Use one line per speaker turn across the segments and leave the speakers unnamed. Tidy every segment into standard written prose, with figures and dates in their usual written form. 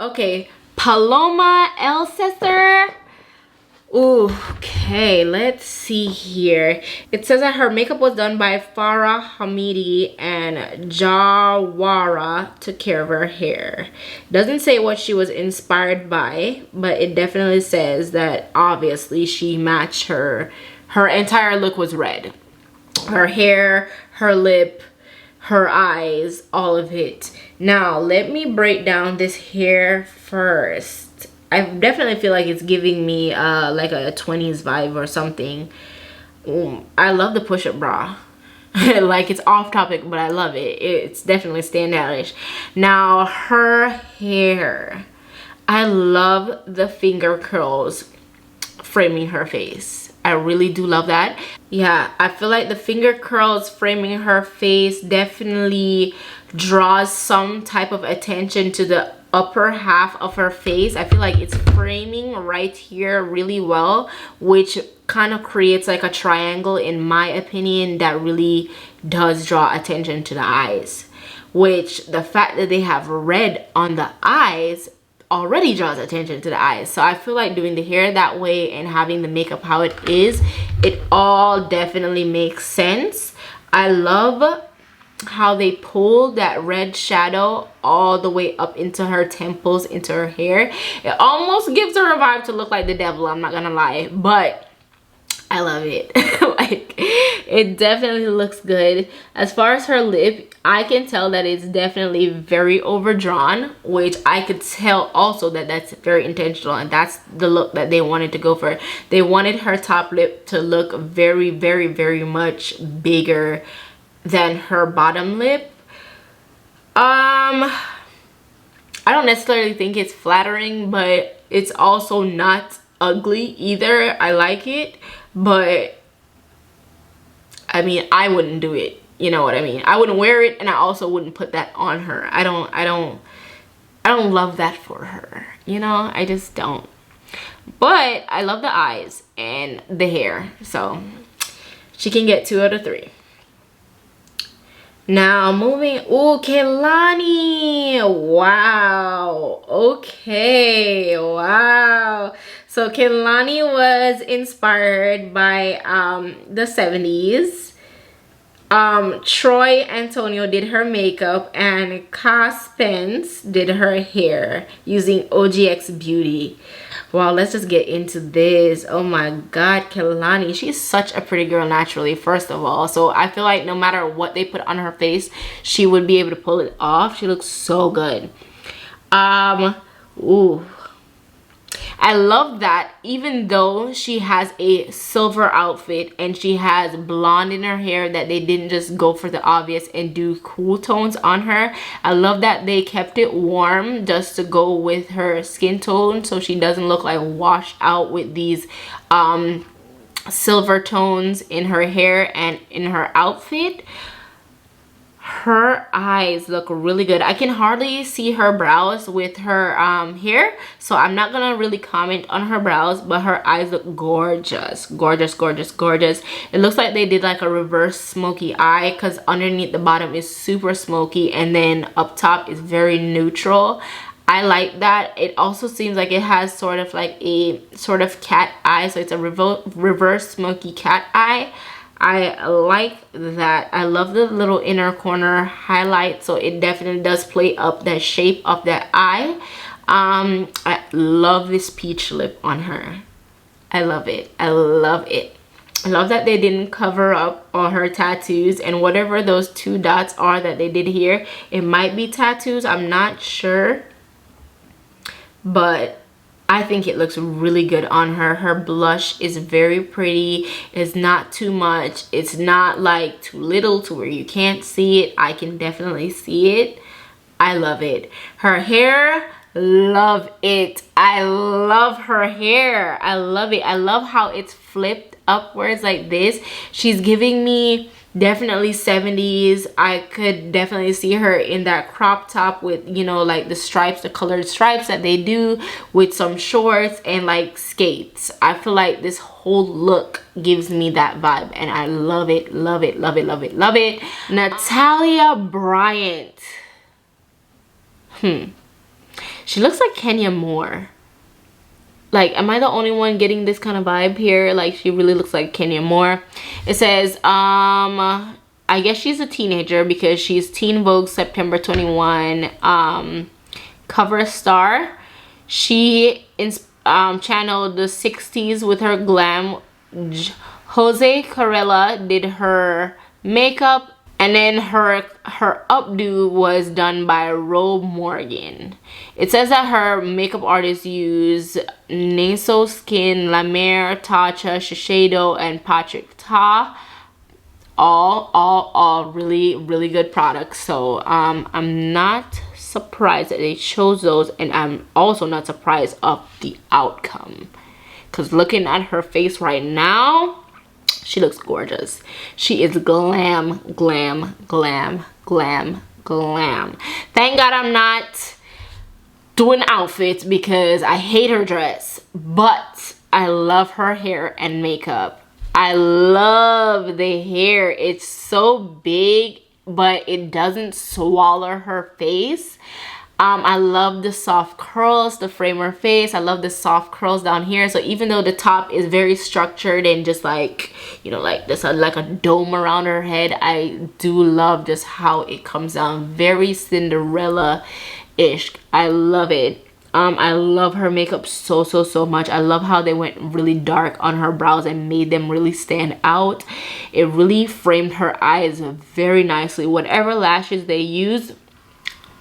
Okay, Paloma El Cesar. Okay, let's see here. It says that her makeup was done by Farah Hamidi and Jawara took care of her hair. Doesn't say what she was inspired by, but it definitely says that obviously she matched her entire look was red. Her hair, her lip, her eyes, all of it. Now let me break down this hair first. I definitely feel like it's giving me like a 20s vibe or something. I love the push-up bra. Like, it's off topic, but I love it. It's definitely standoutish. Now her hair, I love the finger curls framing her face. I really do love that. Yeah, I feel like the finger curls framing her face definitely draws some type of attention to the upper half of her face. I feel like it's framing right here really well, which kind of creates like a triangle in my opinion that really does draw attention to the eyes, which the fact that they have red on the eyes already draws attention to the eyes. So I feel like doing the hair that way and having the makeup how it is, it all definitely makes sense. I love how they pulled that red shadow all the way up into her temples, into her hair. It almost gives her a vibe to look like the devil, I'm not gonna lie, but I love it. Like, it definitely looks good. As far as her lip, I can tell that it's definitely very overdrawn, which I could tell also that that's very intentional, and that's the look that they wanted to go for. They wanted her top lip to look very, very, very much bigger than her bottom lip. I don't necessarily think it's flattering, but it's also not ugly either. I like it, but I mean, I wouldn't do it, you know what I mean? I wouldn't wear it, and I also wouldn't put that on her. I don't love that for her, you know? I just don't. But I love the eyes and the hair, so she can get 2 out of 3. Now moving, Kehlani, wow, okay, wow. So Kehlani was inspired by the 70s. Troy Antonio did her makeup and Cass Spence did her hair using OGX Beauty. Wow, let's just get into this. Oh my god, Kehlani, she's such a pretty girl naturally, first of all. So I feel like no matter what they put on her face, she would be able to pull it off. She looks so good. Ooh, I love that even though she has a silver outfit and she has blonde in her hair, that they didn't just go for the obvious and do cool tones on her. I love that they kept it warm just to go with her skin tone, so she doesn't look like washed out with these silver tones in her hair and in her outfit. Her eyes look really good. I can hardly see her brows with her hair, so I'm not gonna really comment on her brows, but her eyes look gorgeous, gorgeous, gorgeous, gorgeous. It looks like they did like a reverse smoky eye, because underneath the bottom is super smoky and then up top is very neutral. I like that. It also seems like it has sort of like a sort of cat eye, so it's a reverse smoky cat eye. I like that. I love the little inner corner highlight, so it definitely does play up that shape of that eye. I love this peach lip on her. I love it. I love it. I love that they didn't cover up all her tattoos, and whatever those 2 dots are that they did here, it might be tattoos, I'm not sure, but I think it looks really good on her. Her blush is very pretty. It's not too much. It's not like too little to where you can't see it. I can definitely see it. I love it. Her hair, love it. I love her hair. I love it. I love how it's flipped upwards like this. She's giving me definitely 70s. I could definitely see her in that crop top with, you know, like the stripes, the colored stripes that they do, with some shorts and like skates. I feel like this whole look gives me that vibe, and I love it, love it, love it, love it, love it. Natalia Bryant. She looks like Kenya Moore. Like, am I the only one getting this kind of vibe here? Like, she really looks like Kenya Moore. It says, I guess she's a teenager because she's Teen Vogue September 21 cover star. She channeled the 60s with her glam. Jose Carella did her makeup, and then her updo was done by Ro Morgan. It says that her makeup artists use Naso Skin, La Mer, Tatcha, Shiseido, and Patrick Ta. All really good products. So I'm not surprised that they chose those, and I'm also not surprised of the outcome, because looking at her face right now, she looks gorgeous. She is glam, glam, glam, glam, glam. Thank God I'm not doing outfits because I hate her dress, but I love her hair and makeup. I love the hair. It's so big, but it doesn't swallow her face. I love the soft curls to frame her face. I love the soft curls down here. So even though the top is very structured and just like, you know, like this, like a dome around her head, I do love just how it comes down. Very Cinderella-ish. I love it. I love her makeup so much. I love how they went really dark on her brows and made them really stand out. It really framed her eyes very nicely. Whatever lashes they use,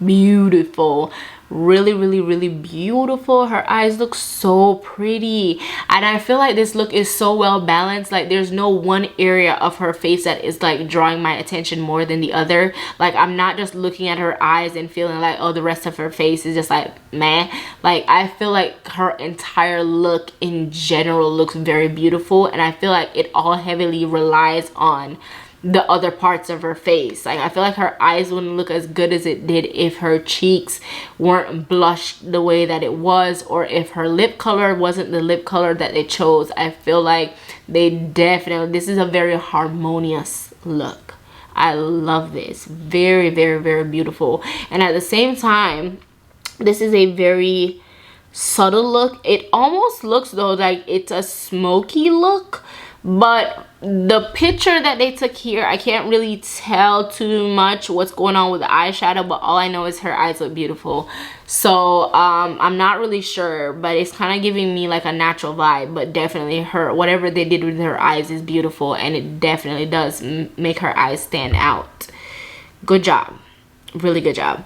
beautiful. Really beautiful. Her eyes look so pretty, and I feel like this look is so well balanced. Like, there's no one area of her face that is like drawing my attention more than the other. Like, I'm not just looking at her eyes and feeling like, oh, the rest of her face is just like meh. Like, I feel like her entire look in general looks very beautiful, and I feel like it all heavily relies on the other parts of her face. Like, I feel like her eyes wouldn't look as good as it did if her cheeks weren't blushed the way that it was, or if her lip color wasn't the lip color that they chose. I feel like they definitely, this is a very harmonious look. I love this. Very beautiful. And at the same time, this is a very subtle look. It almost looks though like it's a smoky look, but the picture that they took here, I can't really tell too much what's going on with the eyeshadow, but all I know is her eyes look beautiful. So I'm not really sure, but it's kind of giving me like a natural vibe. But definitely her, whatever they did with her eyes is beautiful, and it definitely does make her eyes stand out. Good job, really good job.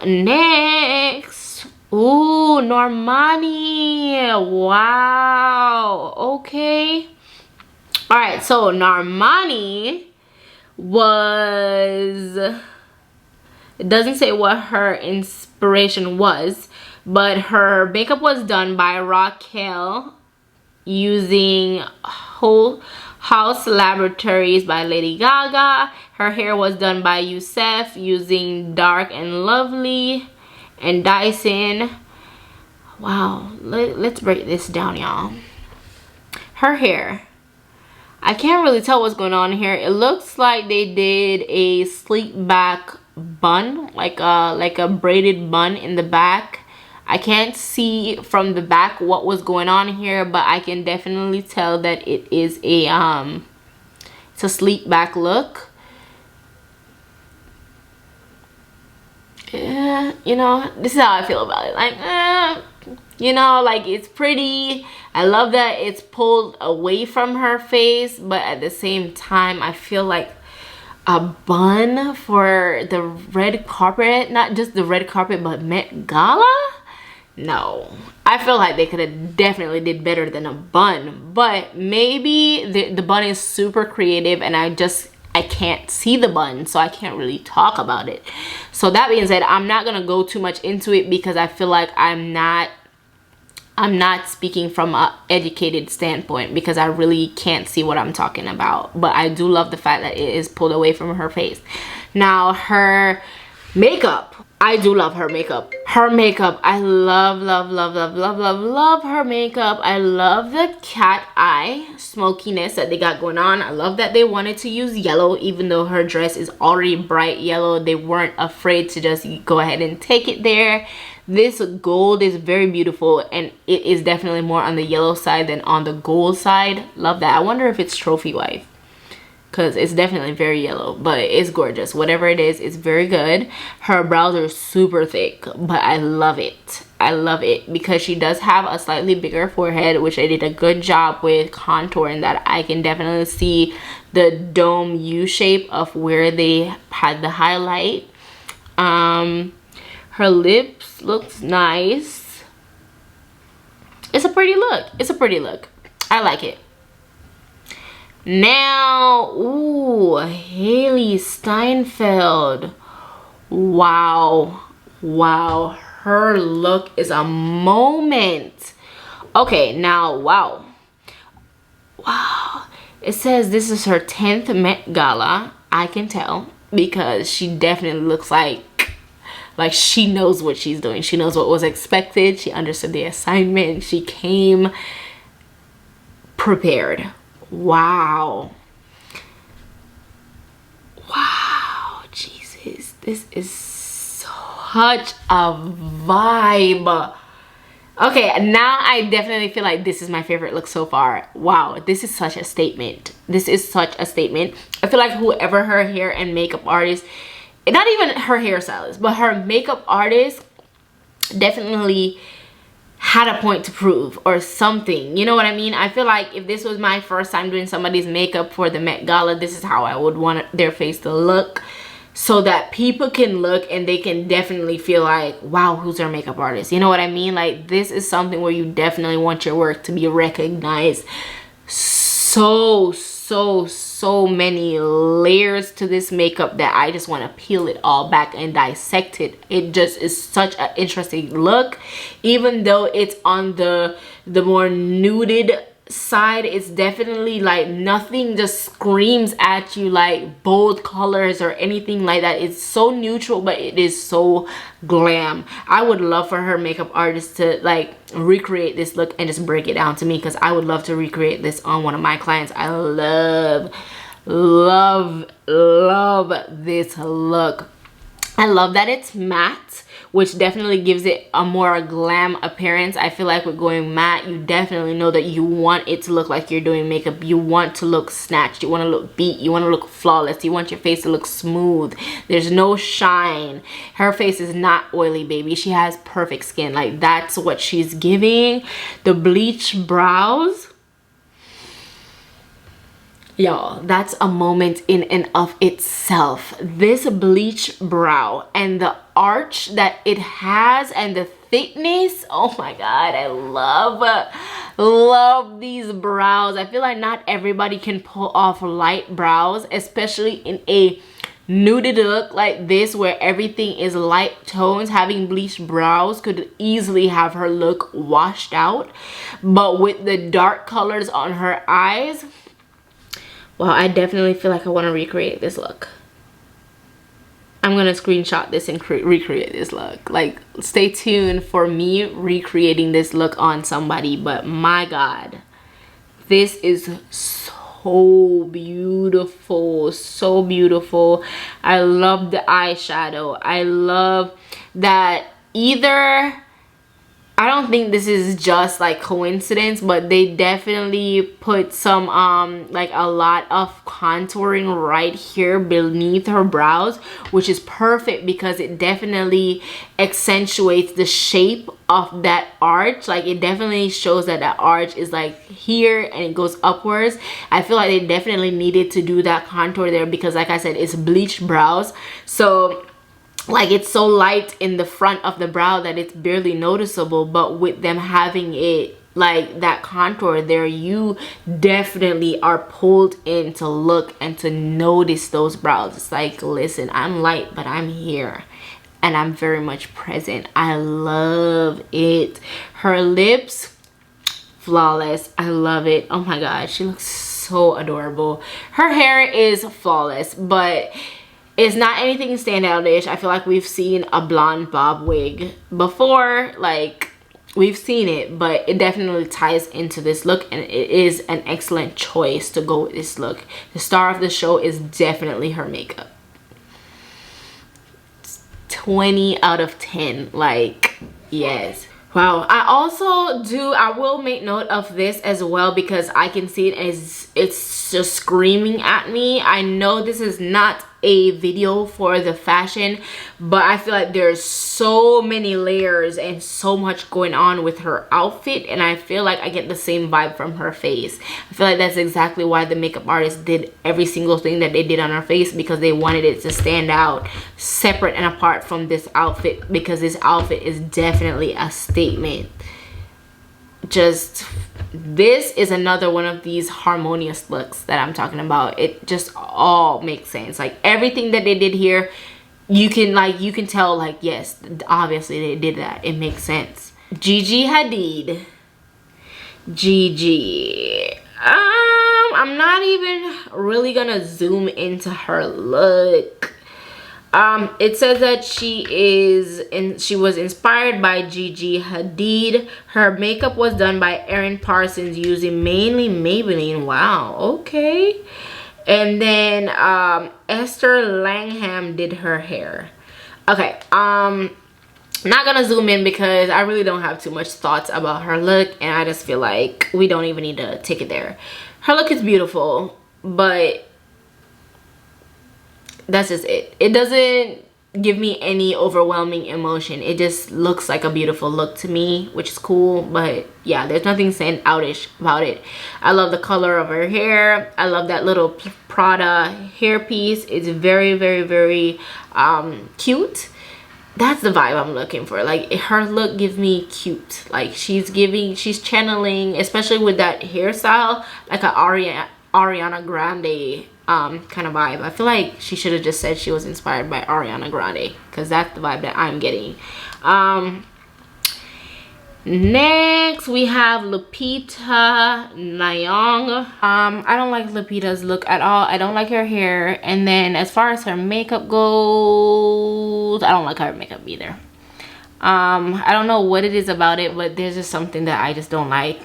Next, ooh, Normani. Wow, okay. All right, so Normani was, it doesn't say what her inspiration was, but her makeup was done by Raquel using Whole House Laboratories by Lady Gaga. Her hair was done by Youssef using Dark and Lovely and Dyson. Wow, let's break this down, y'all. Her hair, I can't really tell what's going on here. It looks like they did a sleek back bun, like a braided bun in the back. I can't see from the back what was going on here, but I can definitely tell that it is a it's a sleek back look. Yeah, you know, this is how I feel about it. Like, you know, like, it's pretty. I love that it's pulled away from her face, but at the same time, I feel like a bun for the red carpet, not just the red carpet, but Met Gala? No, I feel like they could have definitely did better than a bun, but maybe the bun is super creative, and I can't see the bun, so I can't really talk about it. So that being said, I'm not gonna go too much into it because I feel like I'm not speaking from an educated standpoint, because I really can't see what I'm talking about. But I do love the fact that it is pulled away from her face. Now, her makeup I do love her makeup. Her makeup, I love, love, love, love, love, love, love her makeup. I love the cat eye smokiness that they got going on. I love that they wanted to use yellow, even though her dress is already bright yellow. They weren't afraid to just go ahead and take it there. This gold is very beautiful, and it is definitely more on the yellow side than on the gold side. Love that. I wonder if it's trophy wife, because it's definitely very yellow, but it's gorgeous. Whatever it is, it's very good. Her brows are super thick, but I love it. I love it because she does have a slightly bigger forehead, which I did a good job with contouring that. I can definitely see the dome U shape of where they had the highlight. Her lips looks nice. It's a pretty look. It's a pretty look. I like it. Now, ooh, Hailee Steinfeld. Wow. Wow. Her look is a moment. Okay, now, wow. Wow. It says this is her 10th Met Gala. I can tell because she definitely looks like she knows what she's doing. She knows what was expected. She understood the assignment. She came prepared. Wow. Wow. Jesus. This is such a vibe. Okay, now I definitely feel like this is my favorite look so far. Wow, this is such a statement. This is such a statement. I feel like whoever her hair and makeup artist, not even her hairstylist, but her makeup artist definitely had a point to prove or something. You know what I mean? I feel like if this was my first time doing somebody's makeup for the Met Gala, this is how I would want their face to look, so that people can look and they can definitely feel like, wow, who's their makeup artist? You know what I mean? Like, this is something where you definitely want your work to be recognized. So many layers to this makeup that I just want to peel it all back and dissect it. It just is such an interesting look. Even though it's on the more nuded side, it's definitely like nothing just screams at you like bold colors or anything like that. It's so neutral, but it is so glam. I would love for her makeup artist to like recreate this look and just break it down to me, because I would love to recreate this on one of my clients. I love this look. I love that it's matte, which definitely gives it a more glam appearance. I feel like with going matte, you definitely know that you want it to look like you're doing makeup. You want to look snatched. You want to look beat. You want to look flawless. You want your face to look smooth. There's no shine. Her face is not oily, baby. She has perfect skin. Like, that's what she's giving. The bleach brows, y'all, that's a moment in and of itself. This bleach brow and the arch that it has and the thickness, oh my god, I love these brows. I feel like not everybody can pull off light brows, especially in a nuded look like this where everything is light tones. Having bleached brows could easily have her look washed out, but with the dark colors on her eyes, well, I definitely feel like I want to recreate this look. I'm going to screenshot this and recreate this look. Like, stay tuned for me recreating this look on somebody. But my God, this is so beautiful. So beautiful. I love the eyeshadow. I love that either... I don't think this is just like coincidence, but they definitely put some like a lot of contouring right here beneath her brows, which is perfect because it definitely accentuates the shape of that arch. Like, it definitely shows that that arch is like here and it goes upwards. I feel like they definitely needed to do that contour there because, like I said, it's bleached brows, so like it's so light in the front of the brow that it's barely noticeable. But with them having it like that contour there, you definitely are pulled in to look and to notice those brows. It's like, listen, I'm light, but I'm here and I'm very much present. I love it. Her lips, flawless. I love it. Oh my god, she looks so adorable. Her hair is flawless, but It's not anything standoutish. I feel like we've seen a blonde bob wig before, like we've seen it, but it definitely ties into this look, and it is an excellent choice to go with this look. The star of the show is definitely her makeup. 20 out of 10, like, yes. Wow. I will make note of this as well, because I can see it as it's just screaming at me. I know this is not a video for the fashion, but I feel like there's so many layers and so much going on with her outfit, and I feel like I get the same vibe from her face. I feel like that's exactly why the makeup artist did every single thing that they did on her face, because they wanted it to stand out separate and apart from this outfit, because this outfit is definitely a statement. Just, this is another one of these harmonious looks that I'm talking about. It just all makes sense. Like everything that they did here, you can tell, like, yes, obviously they did that. It makes sense. Gigi Hadid. Gigi. I'm not even really gonna zoom into her look. It says that she was inspired by Gigi Hadid. Her makeup was done by Erin Parsons using mainly Maybelline. Wow, okay. And then Esther Langham did her hair. Okay, not gonna zoom in because I really don't have too much thoughts about her look, and I just feel like we don't even need to take it there. Her look is beautiful, but that's just it. It doesn't give me any overwhelming emotion. It just looks like a beautiful look to me, which is cool. But yeah, there's nothing standoutish about it. I love the color of her hair. I love that little Prada hairpiece. It's very, very, very cute. That's the vibe I'm looking for. Like, her look gives me cute. Like, she's channeling, especially with that hairstyle, like a Ariana Grande kind of vibe. I feel like she should have just said she was inspired by Ariana Grande, because that's the vibe that I'm getting. Next we have Lupita Nyong'o. I don't like Lupita's look at all. I don't like her hair. And then as far as her makeup goes, I don't like her makeup either. I don't know what it is about it, but there's just something that I just don't like.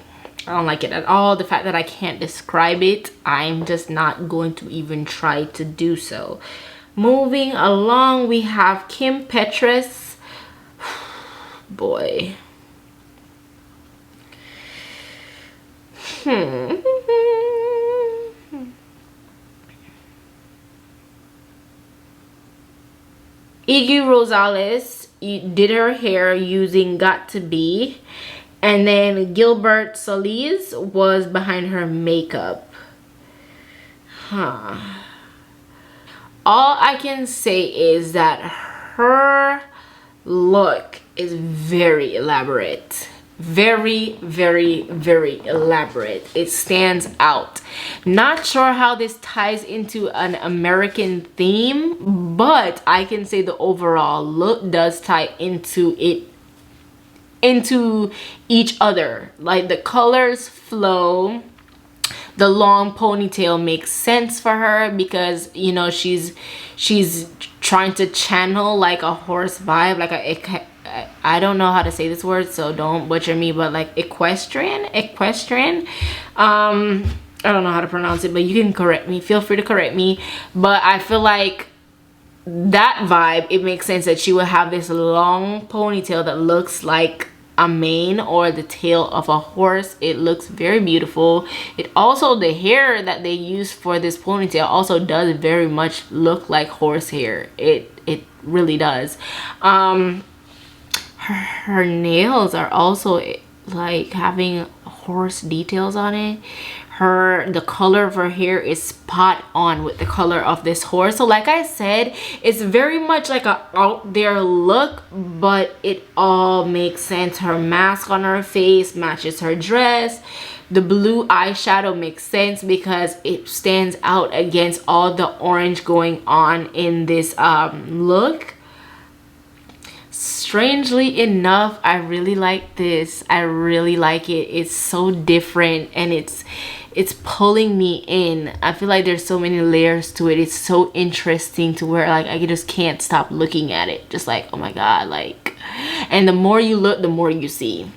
I don't like it at all. The fact that I can't describe it, I'm just not going to even try to do so. Moving along, we have Kim Petrus. Boy. Iggy Rosales did her hair using Got to Be. And then Gilbert Solis was behind her makeup. All I can say is that her look is very elaborate. Very, very, very elaborate. It stands out. Not sure how this ties into an American theme, but I can say the overall look does tie into each other. Like, the colors flow. The long ponytail makes sense for her because, you know, she's trying to channel like a horse vibe, like I don't know how to say this word, so don't butcher me, but like equestrian. I don't know how to pronounce it, but you can correct me. Feel free to correct me. But I feel like that vibe, it makes sense that she would have this long ponytail that looks like a mane or the tail of a horse. It looks very beautiful. It also, the hair that they use for this ponytail also does very much look like horse hair. It really does. Her nails are also like having horse details on it. The color of her hair is spot on with the color of this horse. So like I said, it's very much like a out there look, but it all makes sense. Her mask on her face matches her dress. The blue eyeshadow makes sense because it stands out against all the orange going on in this look. strangely enough, I really like this. I really like it. It's so different and it's pulling me in. I feel like there's so many layers to it. It's so interesting to where like I just can't stop looking at it. Just like, oh my god, like, and the more you look, the more you see.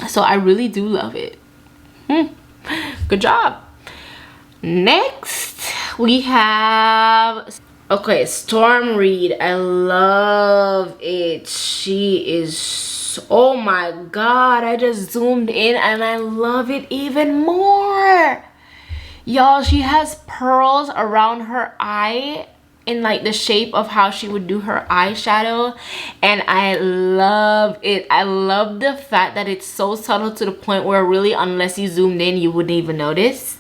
So I really do love it. Good job. Next we have, okay, Storm Reid. I love it. She is, oh my god, I just zoomed in and I love it even more. Y'all, she has pearls around her eye in like the shape of how she would do her eyeshadow, and I love it. I love the fact that it's so subtle to the point where really, unless you zoomed in, you wouldn't even notice.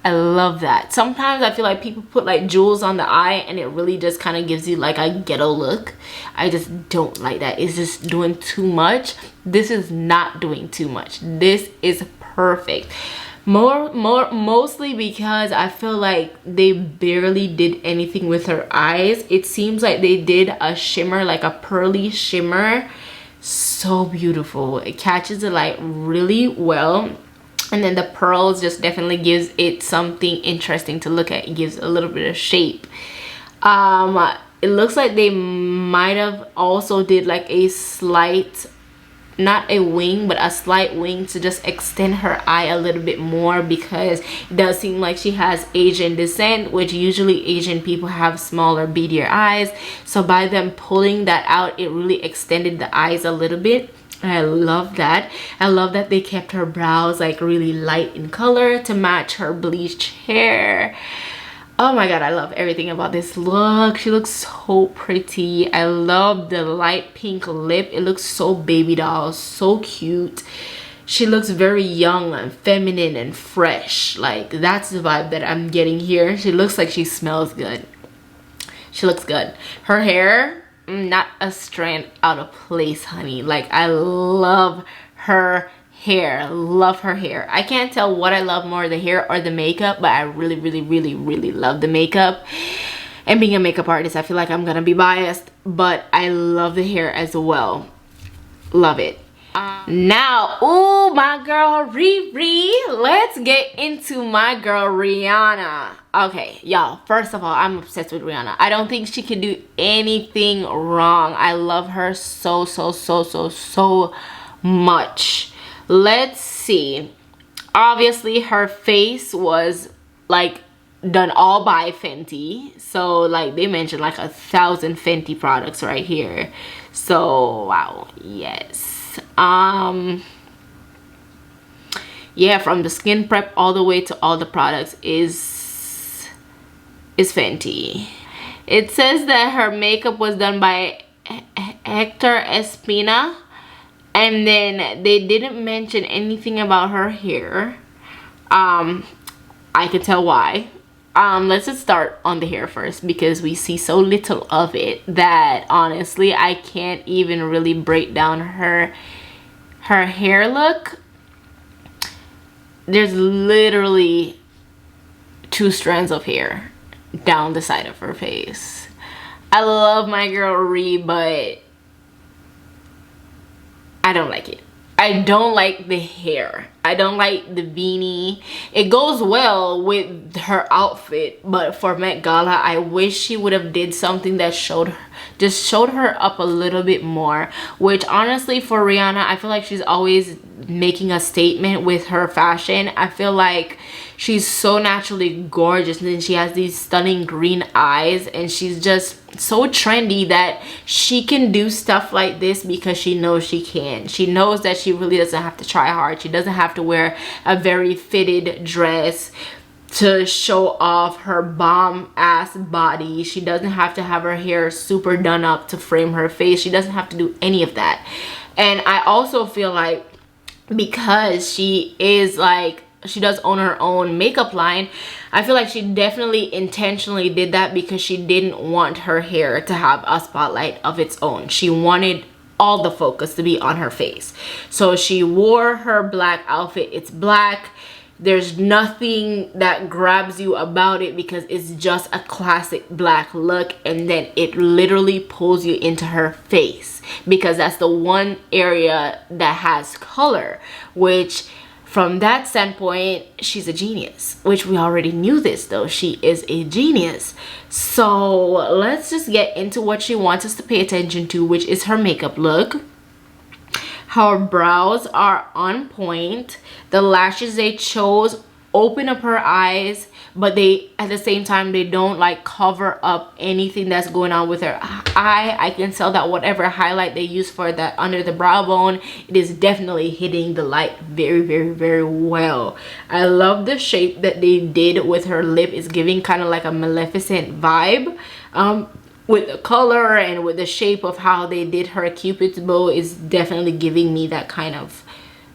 I love that. Sometimes I feel like people put like jewels on the eye and it really just kind of gives you like a ghetto look. I just don't like that. It's just doing too much. This is not doing too much. This is perfect. Mostly because I feel like they barely did anything with her eyes. It seems like they did a shimmer, like a pearly shimmer. So beautiful. It catches the light really well. And then the pearls just definitely gives it something interesting to look at. It gives a little bit of shape. It looks like they might have also did like a slight, not a wing, but a slight wing to just extend her eye a little bit more, because it does seem like she has Asian descent, which usually Asian people have smaller, beadier eyes. So by them pulling that out, it really extended the eyes a little bit. I love that. I love that they kept her brows like really light in color to match her bleached hair. Oh my god, I love everything about this look. She looks so pretty. I love the light pink lip. It looks so baby doll, so cute. She looks very young and feminine and fresh. Like, that's the vibe that I'm getting here. She looks like she smells good. She looks good. Her hair, not a strand out of place, honey. Like, I love her hair. Love her hair. I can't tell what I love more, the hair or the makeup, but I really love the makeup. And being a makeup artist, I feel like I'm gonna be biased, but I love the hair as well. Love it. Now, ooh, my girl Riri. Let's get into my girl Rihanna. Okay, y'all, first of all, I'm obsessed with Rihanna. I don't think she can do anything wrong. I love her so much. Let's see. Obviously, her face was like done all by Fenty. So like they mentioned like 1,000 Fenty products right here. So wow, yes. Yeah, from the skin prep all the way to all the products is Fenty. It says that her makeup was done by Hector Espina, and then they didn't mention anything about her hair. I could tell why. Let's just start on the hair first, because we see so little of it that honestly I can't even really break down her hair look. There's literally 2 strands of hair down the side of her face. I love my girl Ree, but I don't like it. I don't like the hair. I don't like the beanie. It goes well with her outfit, but for Met Gala, I wish she would have did something that showed her up a little bit more. Which honestly, for Rihanna, I feel like she's always making a statement with her fashion. I feel like she's so naturally gorgeous, and then she has these stunning green eyes, and she's just so trendy that she can do stuff like this because she knows she can. She knows that she really doesn't have to try hard. She doesn't have to wear a very fitted dress to show off her bomb ass body. She doesn't have to have her hair super done up to frame her face. She doesn't have to do any of that. And I also feel like because she is like, she does own her own makeup line, I feel like she definitely intentionally did that because she didn't want her hair to have a spotlight of its own. She wanted all the focus to be on her face. So she wore her black outfit. It's black. there's nothing that grabs you about it because it's just a classic black look, and then it literally pulls you into her face because that's the one area that has color, which from that standpoint, she's a genius, which we already knew this though. She is a genius. So let's just get into what she wants us to pay attention to, which is her makeup look. Her brows are on point. The lashes they chose open up her eyes, but they at the same time they don't like cover up anything that's going on with her eye. I can tell that whatever highlight they use for that under the brow bone, it is definitely hitting the light very, very, very well. I love the shape that they did with her lip. It's giving kind of like a Maleficent vibe. With the color and with the shape of how they did her Cupid's bow is definitely giving me that kind of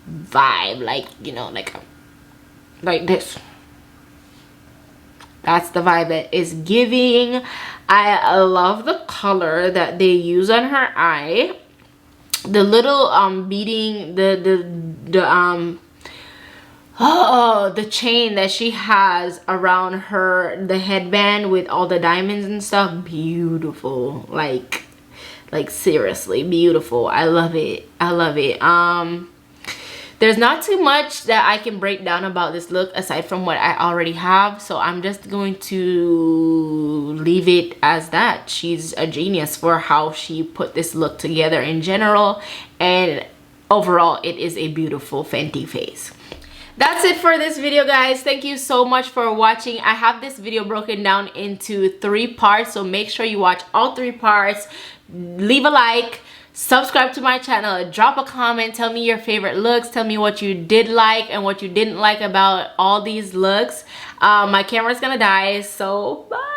vibe, like, you know, like this. That's the vibe that is giving. I love the color that they use on her eye. The little beading, the chain that she has around her, the headband with all the diamonds and stuff, beautiful. Like seriously beautiful. I love it. I love it. There's not too much that I can break down about this look aside from what I already have, so I'm just going to leave it as that. She's a genius for how she put this look together in general, and overall it is a beautiful Fenty face. That's it for this video, guys. Thank you so much for watching. I have this video broken down into 3 parts, so make sure you watch all 3 parts. Leave a like, subscribe to my channel, drop a comment, tell me your favorite looks, tell me what you did like and what you didn't like about all these looks. My camera's gonna die, so bye.